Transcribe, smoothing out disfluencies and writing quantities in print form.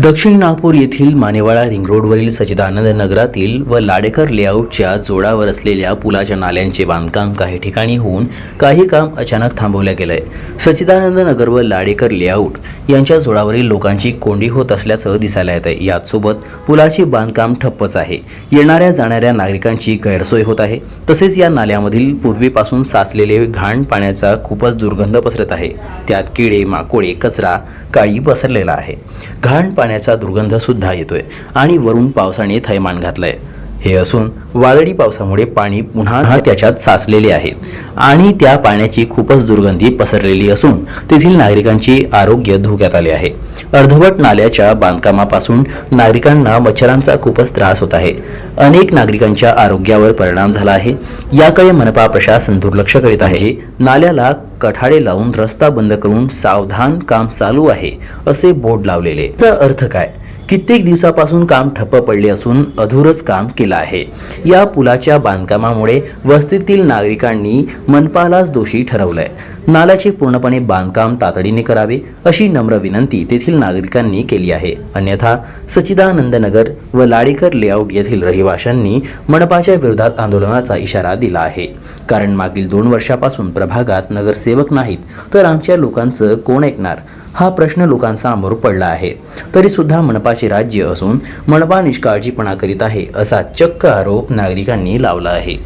दक्षिण नागपूर येथील मानेवाडा रिंग रोडवरील सच्चिदानंद नगरातील व लाडेकर लेआउटच्या जोडावर असलेल्या पुलाच्या नाल्यांचे बांधकाम काही ठिकाणी होऊन काही काम अचानक थांबवले गेले आहे। सच्चिदानंद नगर व लाडेकर लेआउट यांच्या जोडावरील लोकांची कोंडी होत असल्याचं दिसायला येत आहे। याच सोबत पुलाची बांधकाम ठप्पच आहे। येणाऱ्या जाणाऱ्या नागरिकांची गैरसोय होत आहे। तसेच या नाल्यामधील पूर्वीपासून साचलेले घाण पाण्याचा खूपच दुर्गंध पसरत आहे। त्यात किडे, माकोडे, कचरा काळी पसरलेला आहे। घाण पाण्याचा दुर्गंध सुद्धा येतोय आणि वरून पावसाने थैमान घातलंय। हे असून वादळी पावसामुळे पाणी पुन्हा त्याच्यात साचलेले आहे आणि त्या पाण्याची खूपच दुर्गंधी पसरलेली असून तेथील नागरिकांचे आरोग्य धोक्यात आले आहे। अर्धवट नाल्याच्या बांधकामापासून नागरिकांना मच्छरांचा खूपच त्रास होत आहे। अनेक नागरिकांच्या आरोग्यावर परिणाम झाला आहे। याकडे मनपा प्रशासन दुर्लक्ष करीत आहे। नाल्याला कठाडे लावून रस्ता बंद करून सावधान काम चालू आहे असे बोर्ड लावलेले। याचा अर्थ काय? कित्येक दिवसापासून काम ठप्प पडले असून अधूरच काम केलं आहे। या पुलाच्या बांधकामामुळे वस्तीतील नागरिकांनी मनपालाच दोषी ठरवलंय। नाल्याचे पूर्णपणे बांधकाम तातडीने करावे अशी नम्र विनंती तेथील नागरिकांनी केली आहे। अन्यथा सच्चिदानंद नगर व लाडेकर लेआउट येथील रहिवाशांनी मनपाच्या विरोधात आंदोलनाचा इशारा दिला आहे। कारण मागील 2 वर्षापासून प्रभागात नगरसेवक नाहीत तर आमच्या लोकांचं कोण ऐकणार हा प्रश्न लोकांसमोर पडला आहे। तरी सुद्धा मनपाचे राज्य असून मनपा निष्काळजीपणा करीत आहे असा चक्क आरोप नागरिकांनी लावला आहे।